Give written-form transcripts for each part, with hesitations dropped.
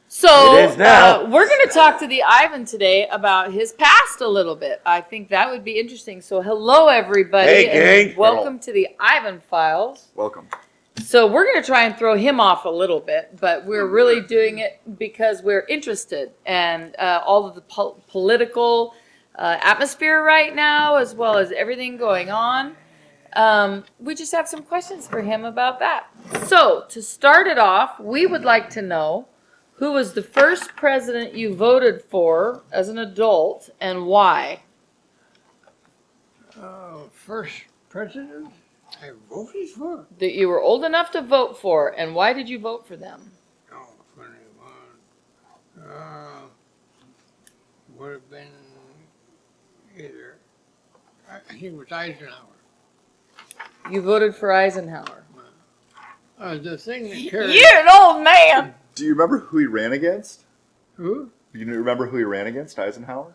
So It is now. we're going to talk to the Ivan today about his past a little bit. I think that would be interesting. So hello, everybody. Hey, and gang. welcome to the Ivan Files. Welcome. So we're going to try and throw him off a little bit, but we're really doing it because we're interested and all of the political atmosphere right now, as well as everything going on. We just have some questions for him about that. So to start it off, we would like to know who was the first president you voted for as an adult and why? First president I voted for? That you were old enough to vote for, and why did you vote for them? Oh, 21. Would have been either, I think it was Eisenhower. You voted for Eisenhower. The thing that carried... You're an old man! Do you remember who he ran against? Who? Do you remember who he ran against, Eisenhower?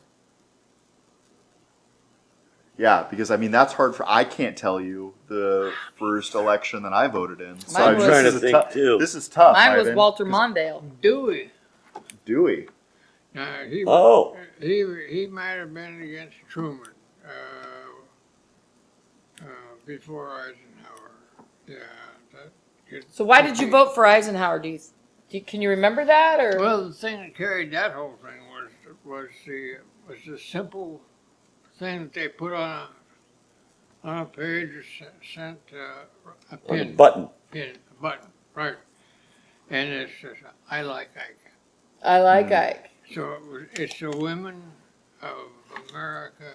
Yeah, because I mean that's hard for. I can't tell you the first election that I voted in. So Mine I mean, was- this trying is to a think, tou- too. This is tough. Mine was Ivan, Walter 'cause Mondale. Dewey. Dewey. He, Oh. he might have been against Truman before Eisenhower. Yeah. So why did you vote for Eisenhower? Can you remember that, or? Well, the thing that carried that whole thing was the simple thing that they put on a page or sent a On a pin, button. a button, right? And it says, "I like Ike." I like Ike. So it's the women of America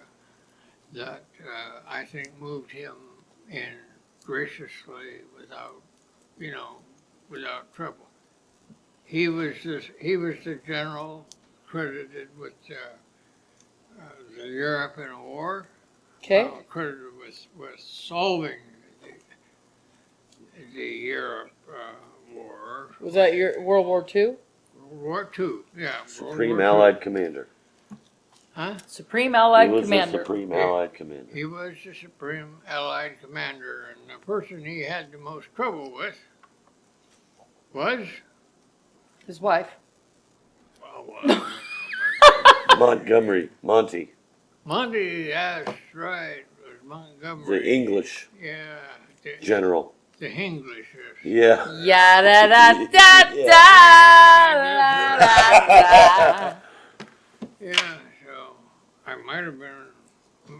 that I think moved him in graciously without trouble. He was the general credited with the European War. Okay. Credited with solving the Europe War. Was that your World War II? World War II? Yeah. Supreme World War II. Allied Commander. Huh? Supreme Allied He was Commander. the Supreme Allied Commander. He was the Supreme Allied Commander, and the person he had the most trouble with was, His wife. Monty. Monty, that's right, was Montgomery. The English Yeah, general. the English. Yeah. Ya da da da da da. Yeah, so I might have been,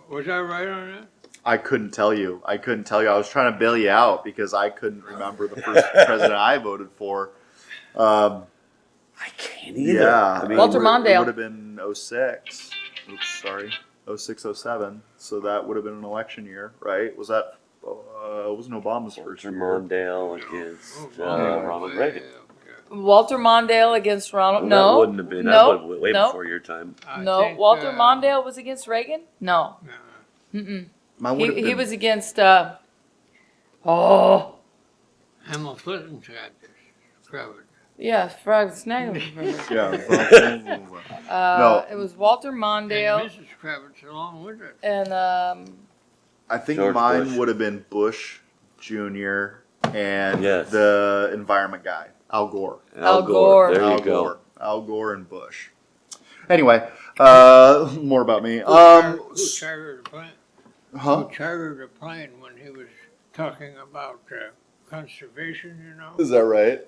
was I right on that? I couldn't tell you. I was trying to bail you out because I couldn't remember the first president I voted for. I can't either. Yeah, I mean, Walter It Mondale. would have been 06. Oops, sorry. 06, 07. So that would have been an election year, right? Was that? Wasn't Obama's first Walter year? Mondale against Oh, Ronald yeah, Reagan. yeah. Walter Mondale against Ronald. Well, no. that wouldn't have been. No. That would have way no. before your time. I No. think, Walter Mondale was against Reagan. No. Mm-mm. Mine would have He been. was against. Oh. Hamilton Clinton had this covered. Yeah, Frog Snaggle. Yeah. No. It was Walter And Mondale Mrs. Kravitz along with it. and I think George mine Bush. would have been Bush Jr. and Yes. the environment guy, Al Gore. Al Gore. There Al you go. Gore. Al Gore and Bush. Anyway, more about me. Who chartered a plane? Huh? Who chartered a plane when he was talking about conservation, you know? Is that right?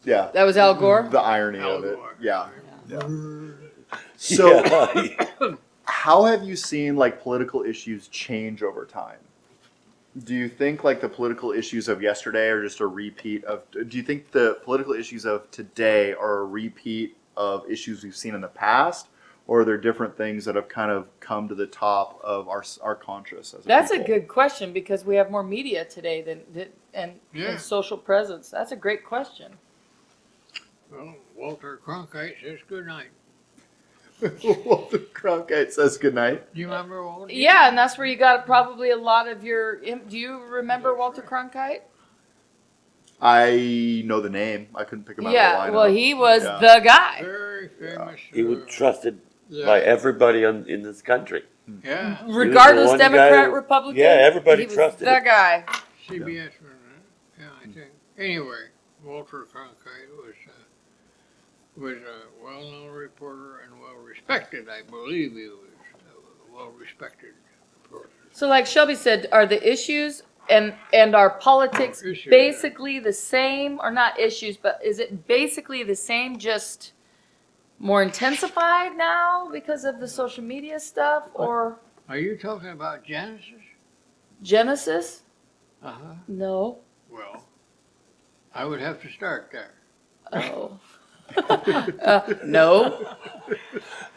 Yeah. that was Al Gore. The irony Al of it. Gore. Yeah. So, Yeah. how have you seen like political issues change over time? Do you think like the political issues of yesterday are just a repeat of? Do you think the political issues of today are a repeat of issues we've seen in the past, or are there different things that have kind of come to the top of our conscious? As That's a people? good question because we have more media today and Yeah. social presence. That's a great question. Well, Walter Cronkite says good night. Walter Cronkite says goodnight. Do you remember Walter? Yeah, and that's where you got probably a lot of your. Do you remember Walter Cronkite? I know the name. I couldn't pick him out of the Yeah, lineup. well, he was Yeah. the guy. Very famous. He was trusted yeah. by everybody in this country. Yeah, Regardless, one guy Democrat, who- Republican. yeah, everybody he was trusted the him. guy. CBS, wasn't it? Yeah, I think. Anyway, Walter Cronkite was was a well-known reporter and well-respected. I believe he was a well-respected reporter. So like Shelby said, are the issues and our politics Oh, issues. basically the same, or not issues, but is it basically the same, just more intensified now because of the social media stuff, or Are you talking about Genesis? Genesis? Uh-huh. No. Well, I would have to start there. Oh. No.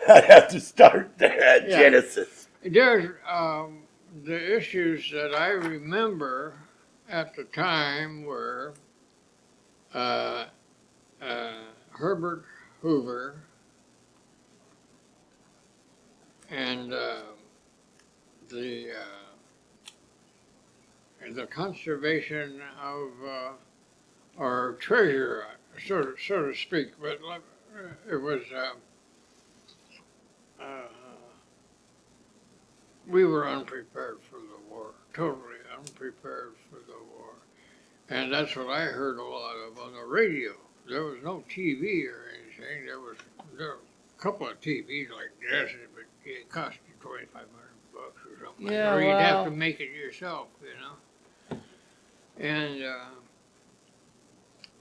I'd have to start there at Yeah. Genesis. There's the issues that I remember at the time were Herbert Hoover and the conservation of our treasure, so to speak. But it was. We were unprepared for the war, totally unprepared for the war. And that's what I heard a lot of on the radio. There was no TV or anything. There were a couple of TVs like this, but it cost you $2,500 or something. Yeah, or you'd wow. have to make it yourself, And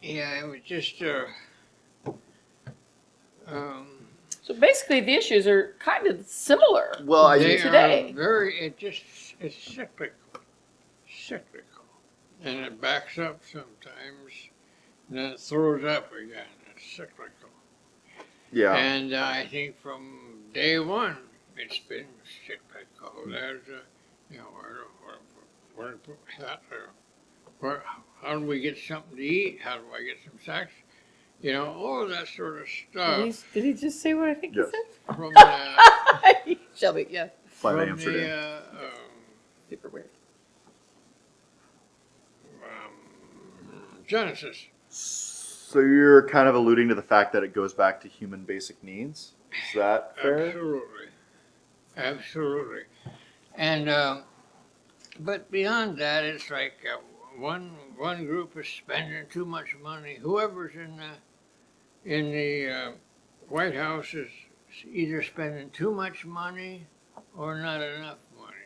yeah, it was just So basically, the issues are kind of similar. Well, I they today. are very. It's cyclical, and it backs up sometimes, and then it throws up again. It's cyclical, yeah. and I think from day one it's been cyclical. There's how do we get something to eat? How do I get some sex? All of that sort of stuff. Did he just say what I think Yes. he said? From the, Shelby, yeah. Fine from answer. the Super weird. Genesis. So you're kind of alluding to the fact that it goes back to human basic needs. Is that fair? Absolutely. And but beyond that, it's like one group is spending too much money. Whoever's in the White House is either spending too much money or not enough money.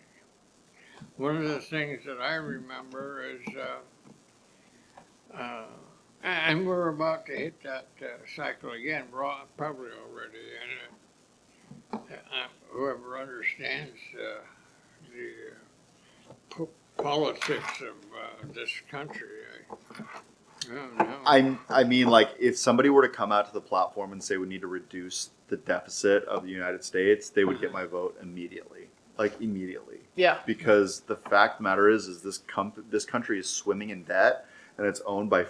One of the things that I remember is, and we're about to hit that cycle again, probably already, and whoever understands the politics of this country, I don't know. I mean, like, if somebody were to come out to the platform and say we need to reduce the deficit of the United States, they would get my vote immediately. Like, immediately. Yeah. Because the fact of the matter is this country is swimming in debt, and it's owned by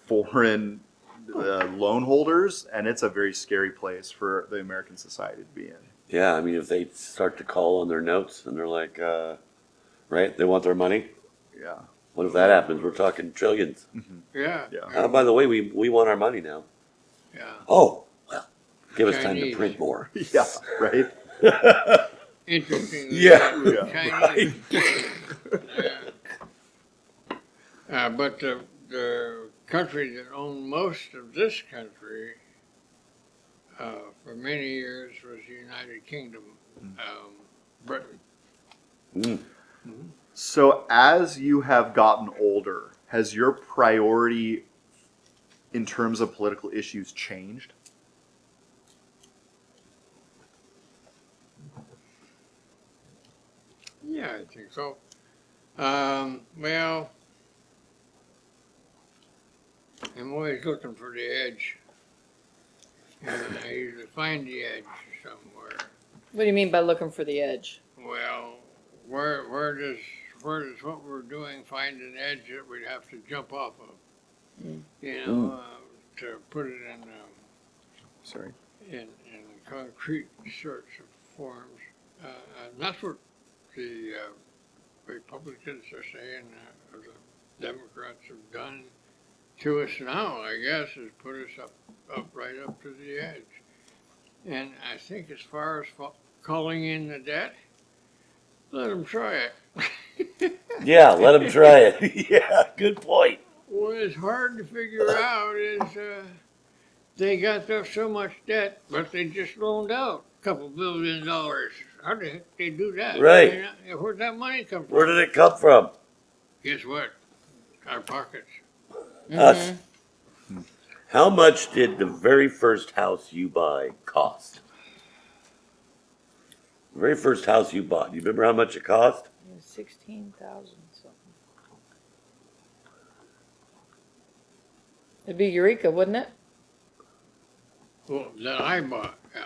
foreign loan holders, and it's a very scary place for the American society to be in. Yeah, I mean, if they start to call on their notes and they're like, right, they want their money. Yeah. What if that happens? We're talking trillions. Yeah. Yeah. By the way, we want our money now. Yeah. Oh, well, give us time to Chinese. print more. Yeah, right? Interesting. Yeah. Yeah. Chinese. But the country that owned most of this country for many years was the United Kingdom, Britain. Mm. So as you have gotten older, has your priority in terms of political issues changed? Yeah, I think so. Well, I'm always looking for the edge. And I usually find the edge somewhere. What do you mean by looking for the edge? Well, where does what we're doing find an edge that we'd have to jump off of? To put it Sorry. in concrete sorts of forms. And that's what the Republicans are saying, or the Democrats have done to us now, I guess, is put us right up to the edge. And I think as far as calling in the debt, let them try it. Yeah, let them try it. Yeah, good point. What is hard to figure out is they got so much debt, but they just loaned out a couple $1 billion. How the heck they do that? Right. You know, where'd that money come from? Where did it come from? Guess what? Our pockets. Us. How much did the very first house you buy cost? The very first house you bought. You remember how much it cost? 16,000 something. It'd be Eureka, wouldn't it? Well, that I bought. Yeah.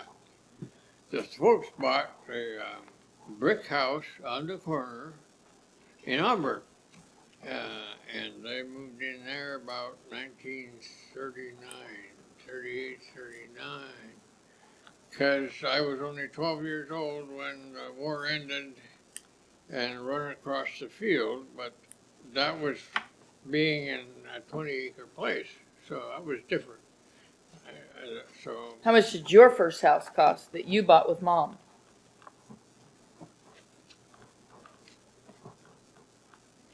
The folks bought a brick house on the corner in Auburn. And they moved in there about 1939, 38, 39. Because I was only 12 years old when the war ended and run across the field, but that was being in a 20-acre place, so that was different. So How much did your first house cost that you bought with Mom?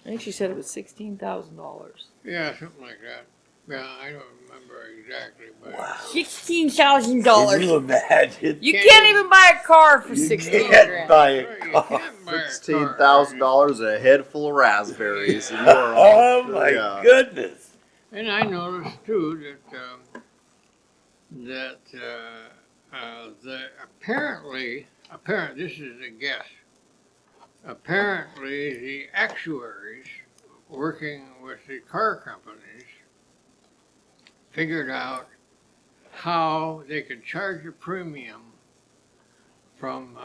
I think she said it was $16,000. yeah, something like that. Yeah, I don't remember exactly, but $16,000. Can you imagine? You can't even buy a car for You 16 can't grand. buy you a car. can't buy a car. $16,000 a head full of raspberries. And you are Oh off. my Yeah. goodness. And I noticed too that apparently this is a guess. Apparently, the actuaries working with the car companies figured out how they could charge a premium from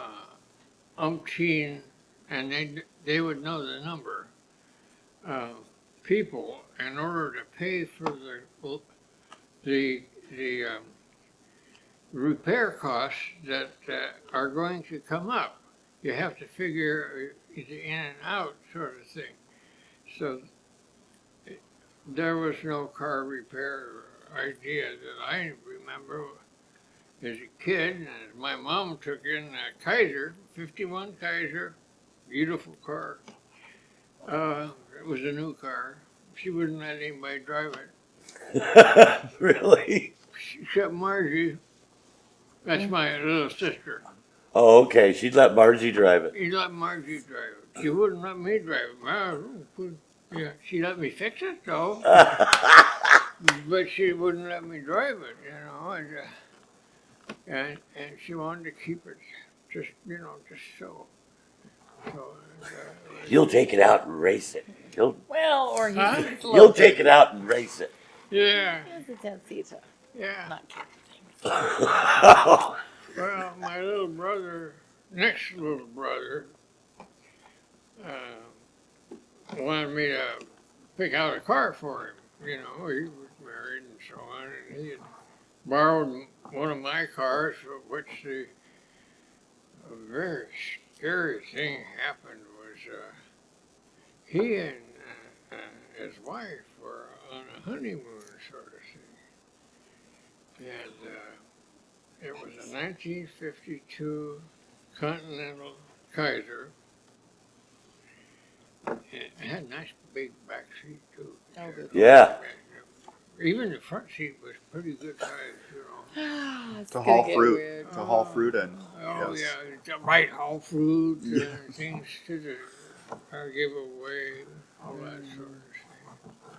umpteen, and they would know the number of people in order to pay for the repair costs that are going to come up. You have to figure the in and out sort of thing. So there was no car repair idea that I remember as a kid. And my mom took in a Kaiser, 51 Kaiser, beautiful car. It was a new car. She wouldn't let anybody drive it. Really? Except Margie. That's my little sister. Oh, okay. She'd let Margie drive it. She let Margie drive it. She wouldn't let me drive it. Well, yeah, she let me fix it though, but she wouldn't let me drive it. You know, and she wanted to keep it just so. You'll take it out and race it. Well, or he's Huh? You'll take it out and race it. Yeah, It's a 10-seater. yeah. Not kidding. Well, my little brother, next little brother, wanted me to pick out a car for him. You know, he was married and so on, and he had borrowed one of my cars, which a very scary thing happened was he and his wife were on a honeymoon sort of thing. And it was a 1952 Continental Kaiser. It had a nice big back seat too. Oh, good. Yeah. Even the front seat was pretty good size, you know. It's To gonna haul get fruit. weird. To haul fruit and Oh yes. yeah, to bite all fruit and things to the give away, all that sort of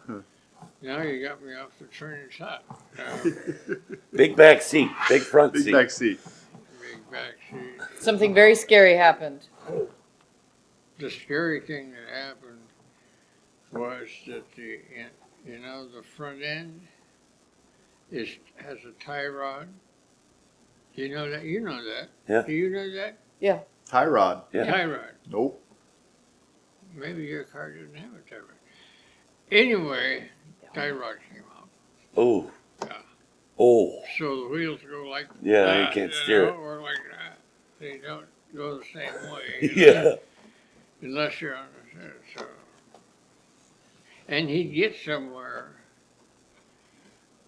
thing. Now you got me off the train of thought. Big back seat, big front Big seat. back seat. Big back seat. Something very scary happened. The scary thing that happened was that the front end has a tie rod. You know that? You know that. Yeah. Do you know that? Yeah. Tie rod. Yeah. Tie rod. Nope. Maybe your car didn't have a tie rod. Anyway, tie rod came out. Oh. Yeah. Oh. So the wheels go like Yeah, that. you can't steer it. Or like that. They don't go the same way. Yeah. Unless you're on the so. And he'd get somewhere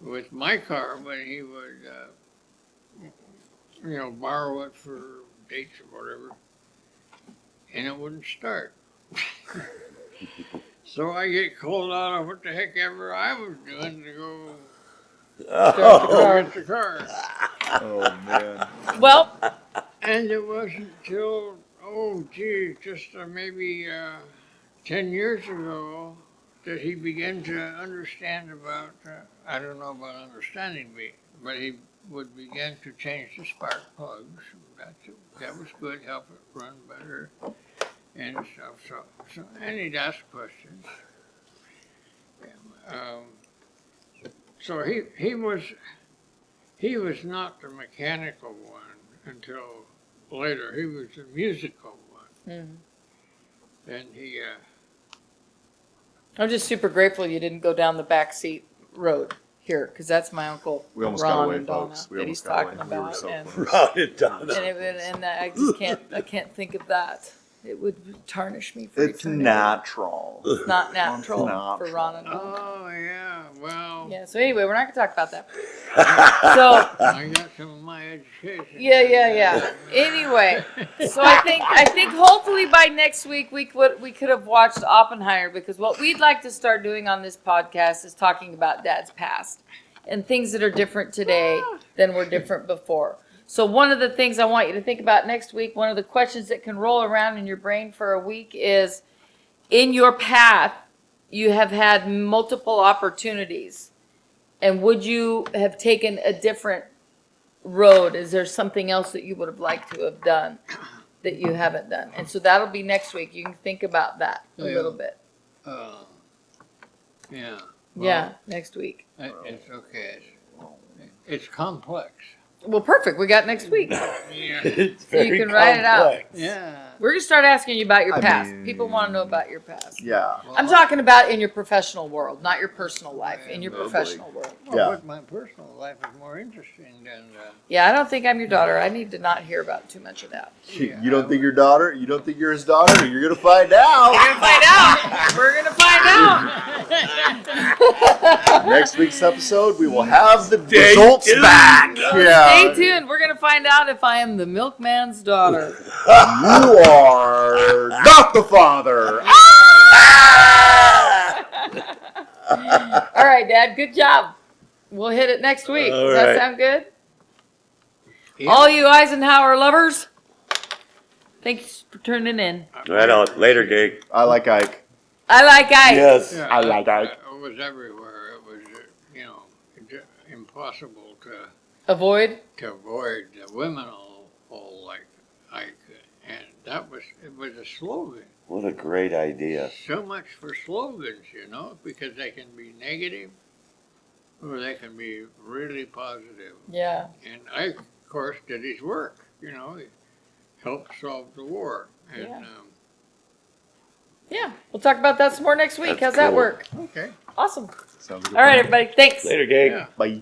with my car when he would, borrow it for dates or whatever, and it wouldn't start. So I get called out on what the heck ever I was doing to go Oh, Get the car. Oh man. Well, And it wasn't till, oh gee, just maybe 10 years ago that he began to understand about, I don't know about understanding me, but he would begin to change the spark plugs. That was good, help it run better and stuff. And he'd ask questions. So he was not the mechanical one until later. He was the musical one. And he, I'm just super grateful you didn't go down the back seat road here, because that's my uncle We almost got Ron away, and Donna folks. We that almost he's got talking away. We were about. so And, close. Ron and Donna. and I just can't think of that. It would tarnish me for It's eternity. natural. It's not natural Not for Ron and Donna. oh yeah, well, Yeah. So anyway, we're not gonna talk about that. So I got some of my education. yeah. Anyway, so I think hopefully by next week we could have watched Oppenheimer, because what we'd like to start doing on this podcast is talking about Dad's past and things that are different today than were different before. So one of the things I want you to think about next week, one of the questions that can roll around in your brain for a week is, in your path, you have had multiple opportunities. And would you have taken a different road? Is there something else that you would have liked to have done that you haven't done? And so that'll be next week. You can think about that a Yeah. little bit. Yeah. Yeah, next week. It's okay. It's complex. Well, perfect. We got next week. Yeah. It's very can write it out. complex. Yeah. We're going to start asking you about your I past. mean- People want to know about your past. Yeah. I'm talking about in your professional world, not your personal life, in your Lovely. professional world. Well, Yeah. but my personal life is more interesting than. Yeah, I don't think I'm your daughter. I need to not hear about too much of that. You don't think your daughter? You don't think you're his daughter? You're gonna find out. We're going to find out. Next week's episode, we will have the Stay results tuned. back. Yeah. Stay tuned. We're going to find out if I am the milkman's daughter. You are not the father. All right, Dad. Good job. We'll hit it next week. All Does that right. sound good? Yeah. All you Eisenhower lovers, thanks for tuning in. Right on. Later, Gig. I like Ike. I like Ike. Yes. Yeah, I like Ike. It was everywhere. It was, impossible Avoid. to avoid the women all like Ike. And it was a slogan. What a great idea. So much for slogans, because they can be negative or they can be really positive. Yeah. And Ike, of course, did his work. He helped solve the war. And Yeah. Yeah. We'll talk about that some more next week. That's How's that cool. work? okay. Awesome. Sounds like a All right, plan. everybody. Thanks. Later, Gig. Yeah. Bye.